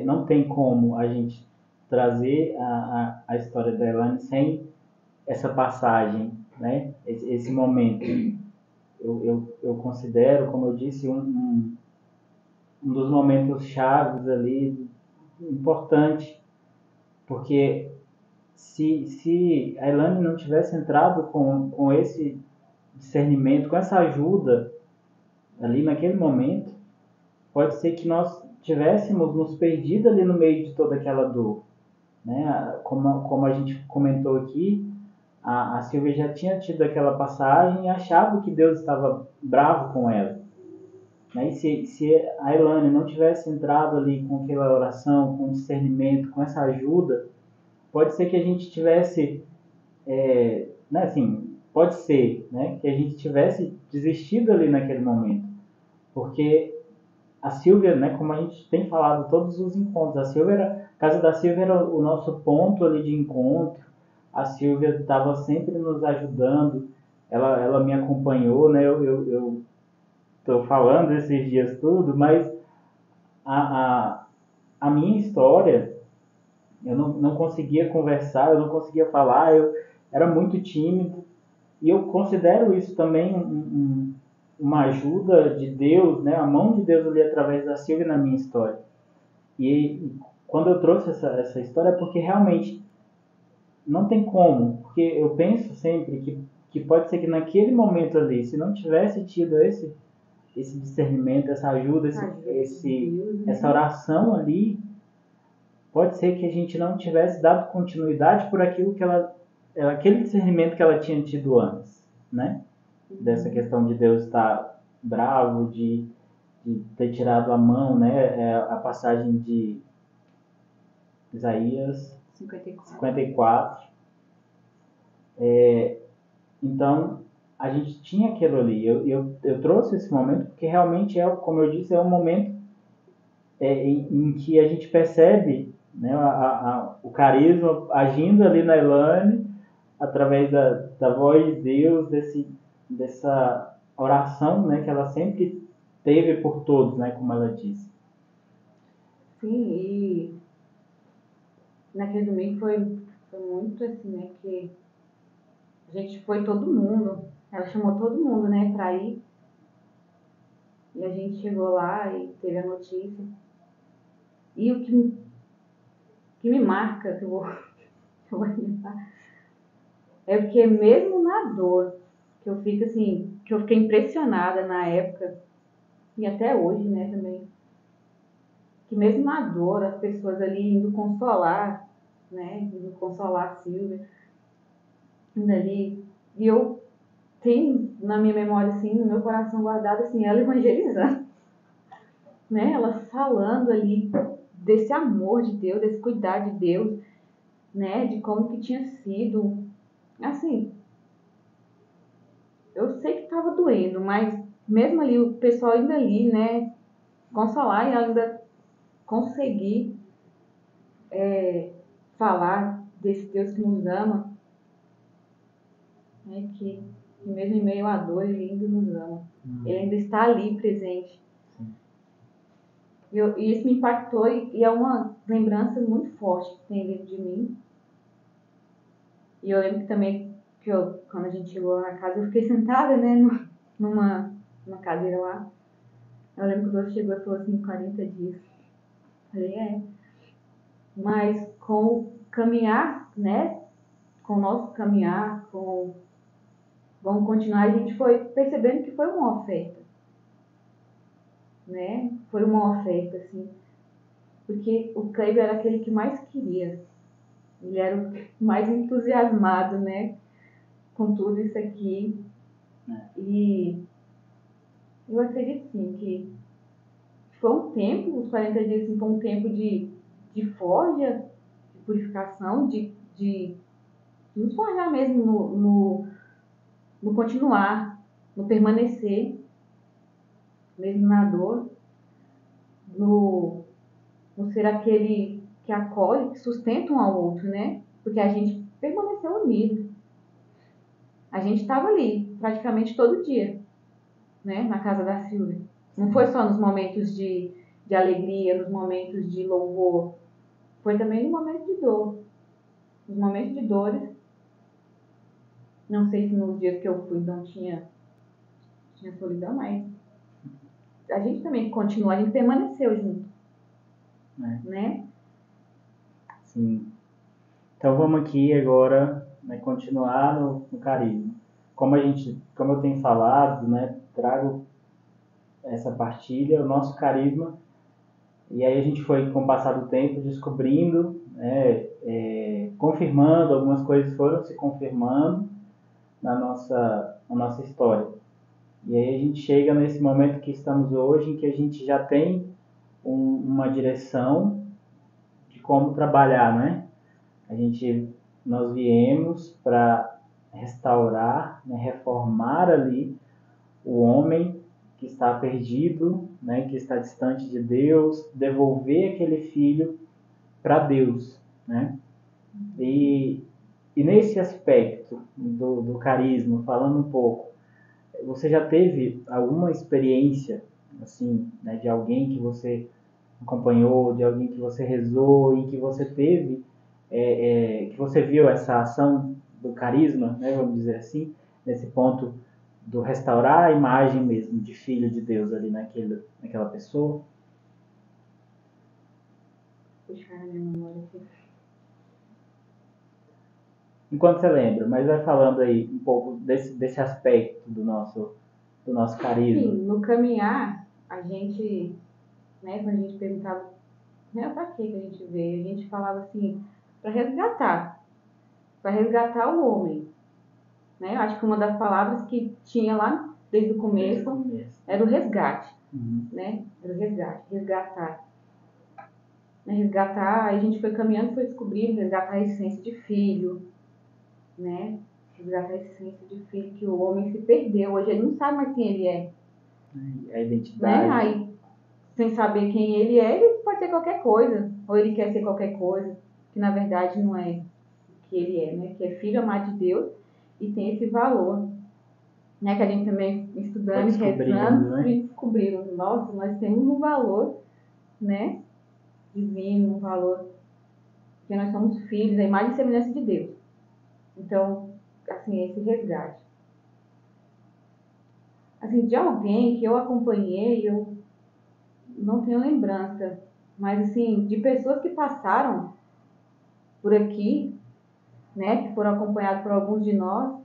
Speaker 1: não tem como a gente trazer a história da Elaine sem essa passagem, né, esse momento. Eu considero, como eu disse, um dos momentos chaves ali, importante, porque se a Elaine não tivesse entrado com esse discernimento, com essa ajuda ali naquele momento, pode ser que nós tivéssemos nos perdido ali no meio de toda aquela dor, né? Como a gente comentou aqui, a Silvia já tinha tido aquela passagem e achava que Deus estava bravo com ela, né? E se a Elaine não tivesse entrado ali com aquela oração, com discernimento, com essa ajuda, pode ser que a gente tivesse, né, assim, pode ser, né, que a gente tivesse desistido ali naquele momento, porque a Silvia, né, como a gente tem falado todos os encontros, a casa da Silvia era o nosso ponto ali de encontro. A Silvia estava sempre nos ajudando, ela me acompanhou, né? Eu estou falando esses dias tudo, mas a, a minha história, eu não conseguia conversar, eu não conseguia falar, eu era muito tímido, e eu considero isso também uma ajuda de Deus, né? A mão de Deus ali através da Silvia na minha história. E quando eu trouxe essa história é porque realmente não tem como, porque eu penso sempre que pode ser que naquele momento ali, se não tivesse tido esse discernimento, essa ajuda, essa oração ali, pode ser que a gente não tivesse dado continuidade por aquilo que aquele discernimento que ela tinha tido antes, né? Dessa questão de Deus estar bravo, de ter tirado a mão, né? É a passagem de Isaías 54. Então, a gente tinha aquilo ali. Eu trouxe esse momento porque realmente como eu disse, é um momento em que a gente percebe, né, o carisma agindo ali na Elaine, através da voz de Deus, dessa oração, né, que ela sempre teve por todos, né, como ela disse.
Speaker 2: Sim, e naquele domingo foi muito assim, né, que a gente foi todo mundo, ela chamou todo mundo, né, pra ir, e a gente chegou lá e teve a notícia. E o que me marca, que eu vou lembrar, é porque mesmo na dor, que eu fico assim, que eu fiquei impressionada na época, e até hoje, né, também, que mesmo na dor, as pessoas ali indo consolar, né, indo consolar a Silvia, indo ali, e eu tenho na minha memória, assim, no meu coração guardado, assim, ela evangelizando, né, ela falando ali desse amor de Deus, desse cuidar de Deus, né, de como que tinha sido, assim, eu sei que tava doendo, mas mesmo ali, o pessoal ainda ali, né, consolar e ainda conseguir falar desse Deus que nos ama, né, que mesmo em meio à dor, ele ainda nos ama. Ele ainda está ali presente. E isso me impactou e é uma lembrança muito forte que tem dentro de mim. E eu lembro que também, quando a gente chegou na casa, eu fiquei sentada, né, numa cadeira lá. Eu lembro que o doutor chegou e falou assim, 40 dias. Eu falei, mas com o caminhar, né, com o nosso caminhar, vamos continuar, a gente foi percebendo que foi uma oferta, né, foi uma oferta, assim, porque o Kleber era aquele que mais queria, ele era o mais entusiasmado, né, com tudo isso aqui, e eu acredito, sim, que foi um tempo, os 40 dias, assim, foi um tempo de forja, de purificação, de nos forjar mesmo no continuar, no permanecer, mesmo na dor, no ser aquele que acolhe, que sustenta um ao outro, né? Porque a gente permaneceu unido. A gente estava ali praticamente todo dia, né? Na casa da Silvia. Não foi só nos momentos de alegria, nos momentos de louvor. Foi também no momento de dor. Nos momentos de dores. Não sei se nos dias que eu fui não tinha solidão, mas a gente também continuou, a gente permaneceu junto, né?
Speaker 1: Sim. Então vamos aqui agora, né, continuar no carisma. Como eu tenho falado, né, trago essa partilha, o nosso carisma, e aí a gente foi, com o passar do tempo, descobrindo, né, confirmando, algumas coisas foram se confirmando na nossa história. E aí a gente chega nesse momento que estamos hoje, em que a gente já tem uma direção de como trabalhar, né? Nós viemos para restaurar, né, reformar ali o homem que está perdido, né, que está distante de Deus, devolver aquele filho para Deus, né? E, e nesse aspecto do carisma, falando um pouco, você já teve alguma experiência, assim, né, de alguém que você acompanhou, de alguém que você rezou e que você teve, que você viu essa ação do carisma, né, vamos dizer assim, nesse ponto do restaurar a imagem mesmo de filho de Deus ali naquela pessoa?
Speaker 2: Puxar na minha memória aqui.
Speaker 1: Enquanto você lembra, mas vai falando aí um pouco desse aspecto do nosso carisma.
Speaker 2: Sim, no caminhar, a gente, né, quando a gente perguntava, né, pra que a gente veio, a gente falava assim, para resgatar o homem, né? Eu acho que uma das palavras que tinha lá desde o começo, era o resgate,
Speaker 1: Uhum.
Speaker 2: né? Era o resgate, resgatar. Resgatar, aí a gente foi caminhando, foi descobrindo, resgatar a essência de filho, né? Resgatar a essência de filho, que o homem se perdeu, hoje ele não sabe mais quem ele é.
Speaker 1: A identidade.
Speaker 2: Né? Aí, sem saber quem ele é, ele pode ser qualquer coisa, ou ele quer ser qualquer coisa, que na verdade não é o que ele é, né? Que é filho amado de Deus e tem esse valor, né? Que a gente também estudando e rezando,
Speaker 1: né?
Speaker 2: e descobriram, nossa, nós temos um valor, né? Divino, um valor, que nós somos filhos, a imagem e semelhança de Deus. Então, assim, esse resgate. Assim, de alguém que eu acompanhei, eu não tenho lembrança, mas assim, de pessoas que passaram por aqui, né, que foram acompanhados por alguns de nós,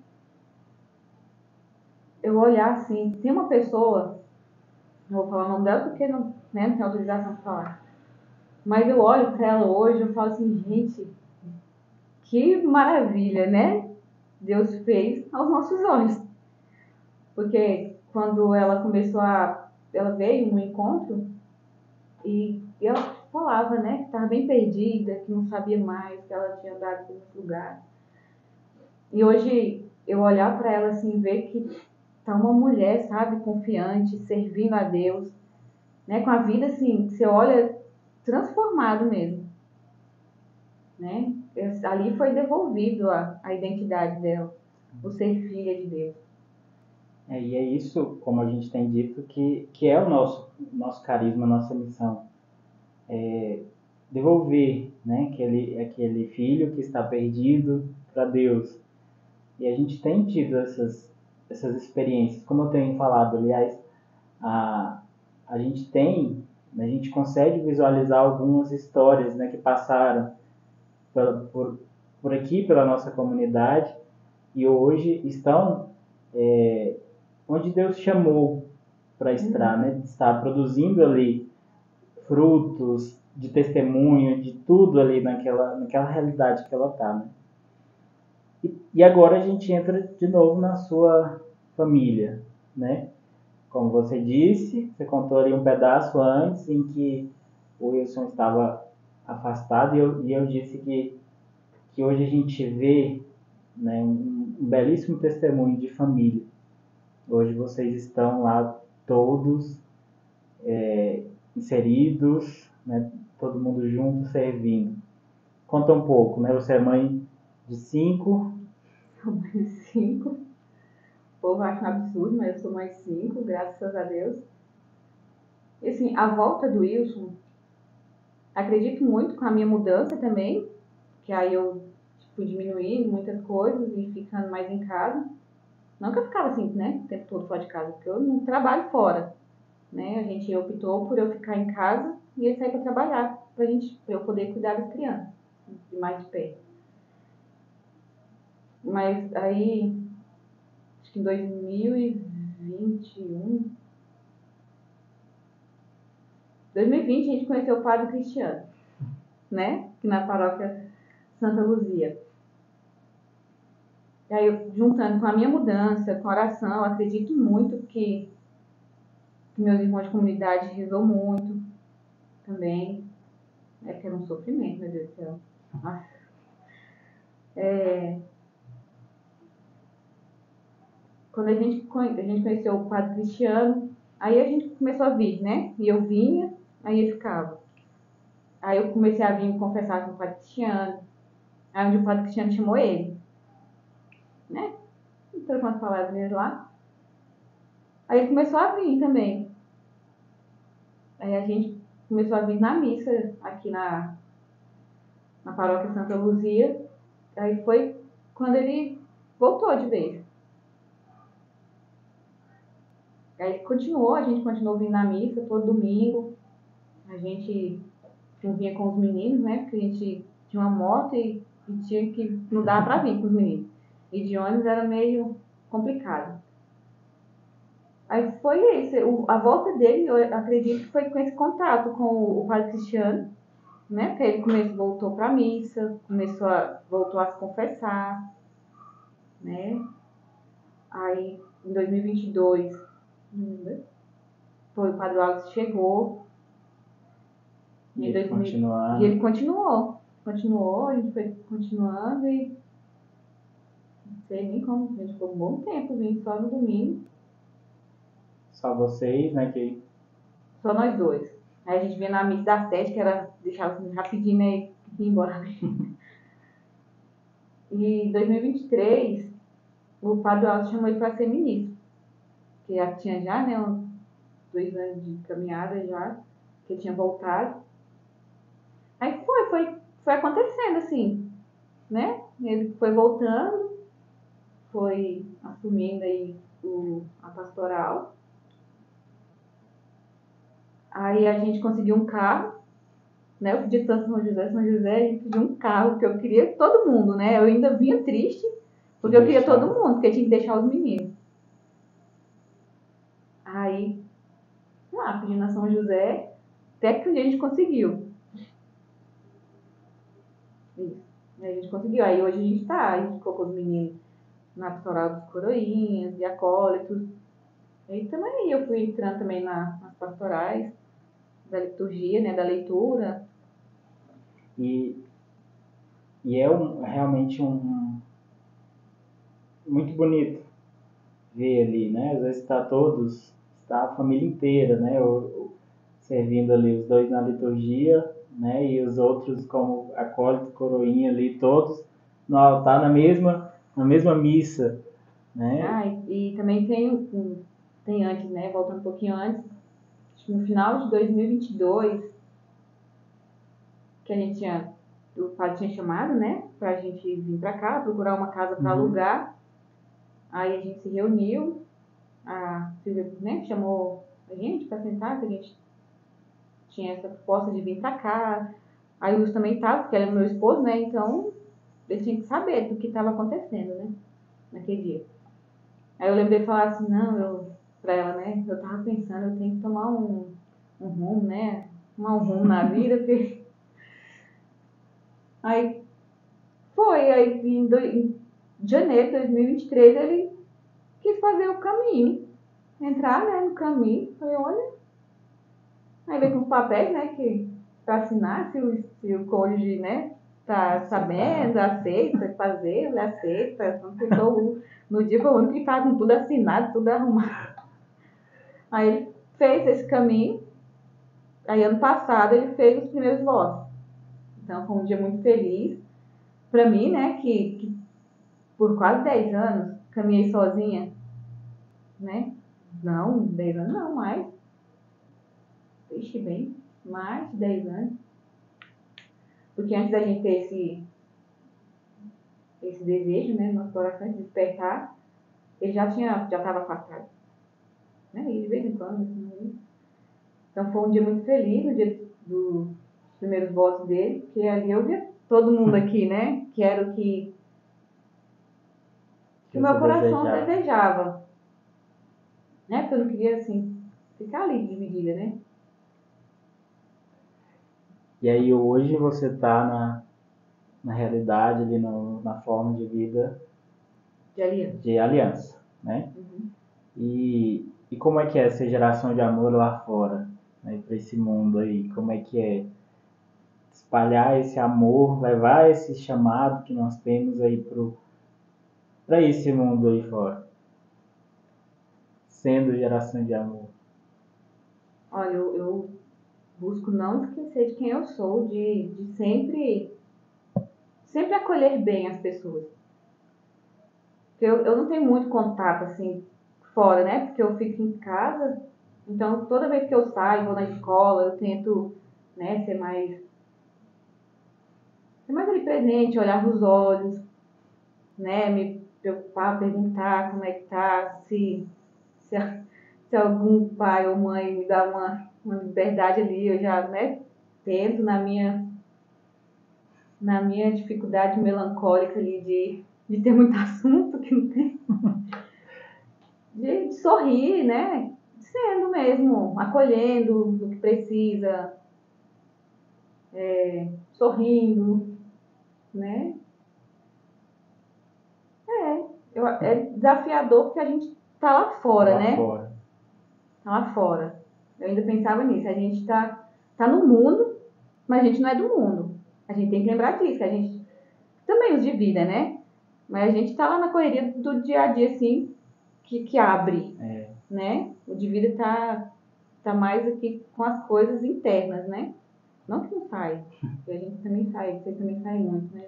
Speaker 2: eu olhar assim, tem uma pessoa, não vou falar o nome dela porque não, né, não tem autorização para falar, mas eu olho para ela hoje e eu falo assim, gente, que maravilha, né? Deus fez aos nossos olhos. Porque quando ela ela veio no encontro e ela falava, né, que estava bem perdida, que não sabia mais, que ela tinha andado por muitos lugares. E hoje eu olhar para ela assim, ver que tá uma mulher, sabe, confiante, servindo a Deus, né, com a vida assim, que você olha transformado mesmo, né? Ali foi devolvido a identidade dela, o ser filha de Deus.
Speaker 1: E é isso, como a gente tem dito, que é o nosso carisma, nossa missão. Devolver, né, aquele filho que está perdido para Deus. E a gente tem tido essas experiências. Como eu tenho falado, aliás, a gente consegue visualizar algumas histórias, né, que passaram por aqui, pela nossa comunidade, e hoje estão onde Deus chamou para estar, né, estar produzindo ali frutos de testemunho, de tudo ali naquela realidade que ela está, né? E agora a gente entra de novo na sua família, né? Como você disse, você contou ali um pedaço antes em que o Wilson estava afastado e eu disse que hoje a gente vê, né, um belíssimo testemunho de família. Hoje vocês estão lá todos inseridos, né, todo mundo junto servindo. Conta um pouco, né? Você é mãe de 5.
Speaker 2: Sou mãe de 5. O povo acha um absurdo, mas eu sou mãe de 5, graças a Deus. E assim, a volta do Wilson, acredito muito com a minha mudança também, que aí eu fui diminuindo muitas coisas e ficando mais em casa. Não que eu ficava assim, né, o tempo todo fora de casa, porque eu não trabalho fora, né? A gente optou por eu ficar em casa e ele sair para trabalhar, pra eu poder cuidar das crianças, de mais de perto. Mas aí, acho que em 2021, 2020 a gente conheceu o Padre Cristiano, né? Que na paróquia Santa Luzia. E aí, juntando com a minha mudança, com a oração, eu acredito muito que meus irmãos de comunidade rezou muito também. É porque era um sofrimento, meu Deus do céu. Quando a gente conheceu o Padre Cristiano, aí a gente começou a vir, né? E eu vinha, aí ele ficava. Aí eu comecei a vir confessar com o Padre Cristiano. Aí onde o Padre Cristiano chamou ele, né? Então, com as palavras dele lá. Aí ele começou a vir também. Aí a gente começou a vir na missa aqui na paróquia Santa Luzia. Aí foi quando ele voltou de vez. Aí continuou, a gente continuou vindo na missa todo domingo. A gente vinha com os meninos, né? Porque a gente tinha uma moto e tinha que não dava pra vir com os meninos. E de ônibus era meio complicado. Aí foi isso. A volta dele, eu acredito que foi com esse contato com o Padre Cristiano, né? Porque ele voltou pra missa, voltou a se confessar, né? Aí em 2022, foi o Padre Wallace chegou.
Speaker 1: E ele
Speaker 2: E ele continuou, a gente foi continuando e não sei nem como, a gente ficou um bom tempo vindo só no domingo.
Speaker 1: Só vocês, né?
Speaker 2: Só nós dois. Aí a gente vinha na missa das 7, que era deixar assim, rapidinho, né, e ir embora. E em 2023, o Padre Wallace chamou ele para ser ministro, que já tinha né, uns 2 anos de caminhada já, que ele tinha voltado. Aí foi acontecendo assim, né? Ele foi voltando, foi assumindo aí a pastoral. Aí a gente conseguiu um carro, né? Eu pedi tanto São José, a gente pediu um carro, porque eu queria todo mundo, né? Eu ainda vinha triste, porque eu queria todo mundo, porque tinha que deixar os meninos. Aí, pedindo a São José, até que um dia a gente conseguiu. Isso. Aí a gente conseguiu. Aí hoje a gente colocou os meninos na pastoral dos coroinhas, de acólitos. E também eu fui entrando também nas pastorais da liturgia, né, da leitura.
Speaker 1: E é realmente muito bonito ver ali, né? Às vezes está a família inteira, né? Servindo ali os dois na liturgia, né? E os outros como acólito, coroinha ali, todos no altar na mesma missa, né?
Speaker 2: E também tem antes, né? Voltando um pouquinho antes, no final de 2022, que o padre tinha chamado, né? Pra gente vir pra cá, procurar uma casa pra alugar. Aí a gente se reuniu, a Silvia, né, chamou a gente pra sentar, que a gente tinha essa proposta de vir pra cá. Aí o Lúcio também tava, porque ele é meu esposo, né? Então ele tinha que saber do que estava acontecendo, né? Naquele dia. Aí eu lembrei de falar assim, pra ela, né? Eu tava pensando, eu tenho que tomar um rumo, né? Tomar um rumo na vida, porque... Aí em janeiro de 2023, ele quis fazer o caminho. Entrar, né, no caminho. Falei, olha... Aí veio com os papéis, né, pra assinar, se o cônjuge, né, tá sabendo, aceita fazer, ele aceita. Então, no dia foi o único que tava com tudo assinado, tudo arrumado. Aí ele fez esse caminho. Aí ano passado ele fez os primeiros votos. Então foi um dia muito feliz pra mim, né, que por quase 10 anos caminhei sozinha, né? Não, 10 anos não, mais. Ixi, bem, mais de 10 anos. Porque antes da gente ter esse desejo, né, no nosso coração de despertar, ele já estava afastado. Né? E de vez em quando, assim, então foi um dia muito feliz, no dia dos primeiros votos dele, porque ali eu via todo mundo aqui, né? Que era o que o meu coração desejava. Né? Porque eu não queria, assim, ficar ali dividida, né?
Speaker 1: E aí hoje você está na realidade, ali na forma de vida de aliança, né?
Speaker 2: Uhum.
Speaker 1: E como é que é essa geração de amor lá fora, né, para esse mundo aí? Como é que é espalhar esse amor, levar esse chamado que nós temos aí para esse mundo aí fora, sendo geração de amor?
Speaker 2: Olha, eu busco não esquecer de quem eu sou, de sempre acolher bem as pessoas. Porque eu não tenho muito contato, assim, fora, né? Porque eu fico em casa, então toda vez que eu saio, vou na escola, eu tento, né, ser mais ali presente, olhar nos olhos, né? Me preocupar, perguntar como é que tá, se, se algum pai ou mãe me dá uma liberdade ali, eu já, né, tento na minha dificuldade melancólica ali de ter muito assunto que não tem, de sorrir, né? Sendo mesmo, acolhendo o que precisa, sorrindo, né? É desafiador porque a gente tá lá fora,
Speaker 1: lá
Speaker 2: né?
Speaker 1: fora.
Speaker 2: Tá lá fora. Eu ainda pensava nisso. A gente tá no mundo, mas a gente não é do mundo. A gente tem que lembrar disso, que a gente também os de vida, né? Mas a gente tá lá na correria do dia a dia, assim, que abre, né? O de vida tá mais aqui com as coisas internas, né? Não que não sai, porque a gente também sai, você também sai muito, né?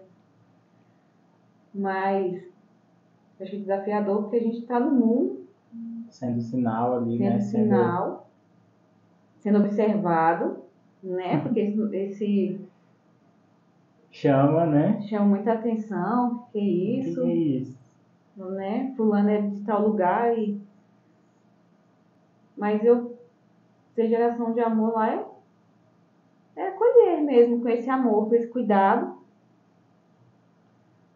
Speaker 2: Mas eu acho desafiador porque a gente tá no mundo,
Speaker 1: Sendo sinal ali,
Speaker 2: sendo
Speaker 1: né?
Speaker 2: sinal, sendo observado, né? Porque esse
Speaker 1: Chama, né?
Speaker 2: chama muita atenção, que isso,
Speaker 1: Que é isso?
Speaker 2: né? Fulano é de tal lugar e... Mas eu ser geração de amor lá é acolher mesmo, com esse amor, com esse cuidado,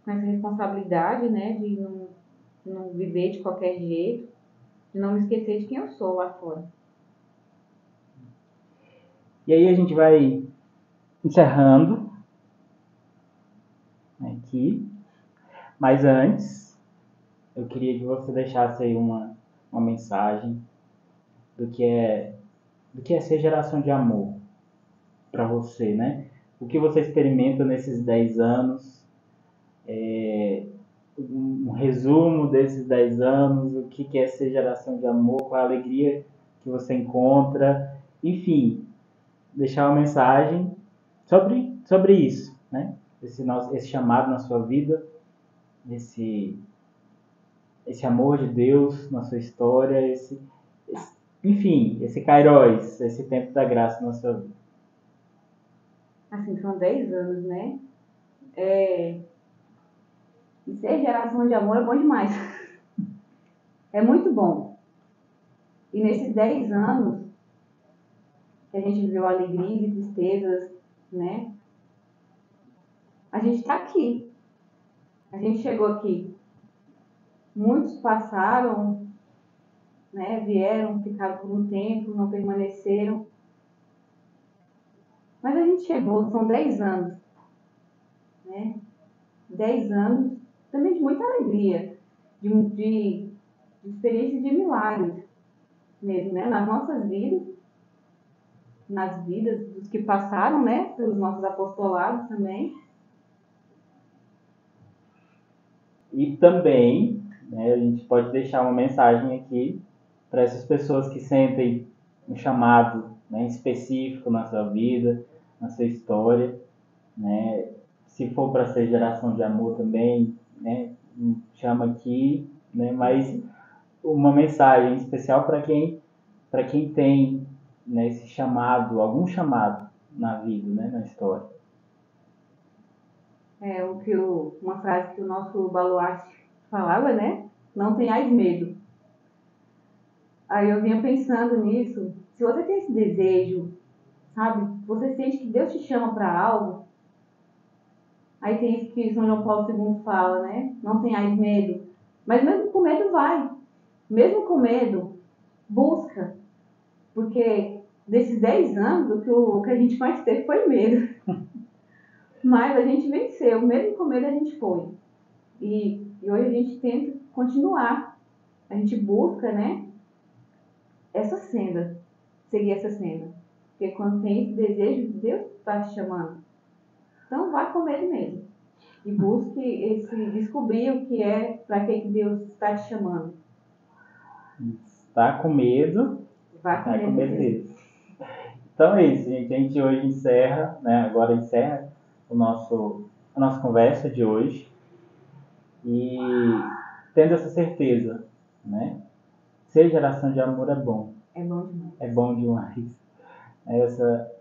Speaker 2: com essa responsabilidade, né? De não viver de qualquer jeito, de não me esquecer de quem eu sou lá fora.
Speaker 1: E aí a gente vai encerrando aqui. Mas antes, eu queria que você deixasse aí uma mensagem do que é ser geração de amor para você, né? O que você experimenta nesses 10 anos, um resumo desses 10 anos, o que é ser geração de amor, qual a alegria que você encontra, enfim, deixar uma mensagem sobre isso, né? Esse chamado na sua vida, esse amor de Deus na sua história, enfim, esse Kairos, esse tempo da graça na sua vida.
Speaker 2: Assim, são 10 anos, né? E ser geração de amor é bom demais. É muito bom. E nesses 10 anos, que a gente viveu alegrias e tristezas, né? A gente tá aqui. A gente chegou aqui. Muitos passaram, né? Vieram, ficaram por um tempo, não permaneceram. Mas a gente chegou, são 10 anos, né? 10 anos também de muita alegria, de experiência de milagres mesmo, né? Nas nossas vidas, nas vidas dos que passaram, né? Pelos nossos apostolados também.
Speaker 1: E também, né, a gente pode deixar uma mensagem aqui para essas pessoas que sentem um chamado, né, específico na sua vida, na sua história, né? Se for para ser geração de amor também, né, chama aqui, né? Mas uma mensagem especial para quem tem, né, esse chamado, algum chamado na vida, né, na história.
Speaker 2: É uma frase que o nosso baluarte falava, né? Não tenhais medo. Aí eu vinha pensando nisso. Se você tem esse desejo, sabe? Você sente que Deus te chama para algo. Aí tem isso que São João Paulo II fala, né? Não tenhais medo. Mas mesmo com medo, vai. Mesmo com medo, busca. Porque desses 10 anos, o que a gente mais teve foi medo. Mas a gente venceu. Mesmo com medo, a gente foi. E hoje a gente tenta continuar. A gente busca, né? Essa senda. Seguir essa senda. Porque quando tem esse desejo, Deus está te chamando. Então vai com medo mesmo. E busque descobrir o que é, para que Deus está te chamando.
Speaker 1: Está com medo?
Speaker 2: Vai com medo mesmo.
Speaker 1: Então é isso, gente. A gente hoje encerra, né? Agora encerra a nossa conversa de hoje. E tendo essa certeza, né? Ser geração de amor é bom.
Speaker 2: É bom demais.
Speaker 1: É bom demais. Essa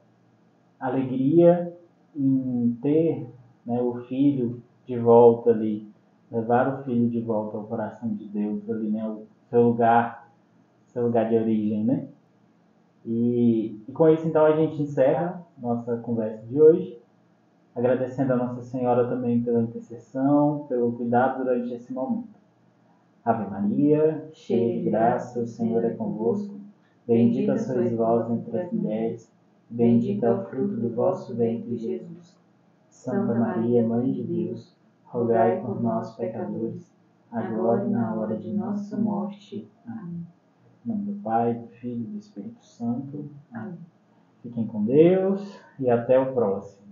Speaker 1: alegria em ter, né, o filho de volta ali, levar o filho de volta ao coração de Deus ali, né? O seu lugar de origem, né? E com isso, então, a gente encerra nossa conversa de hoje, agradecendo a Nossa Senhora também pela intercessão, pelo cuidado durante esse momento. Ave Maria, cheia de graça, o Senhor é convosco. Bendita sois vós entre as mulheres, bendito é o fruto do vosso ventre, Jesus. Santa Maria, Mãe de Deus, rogai por nós, pecadores, agora e na hora de nossa morte. Amém. Em nome do Pai, do Filho e do Espírito Santo. Amém. Fiquem com Deus e até o próximo.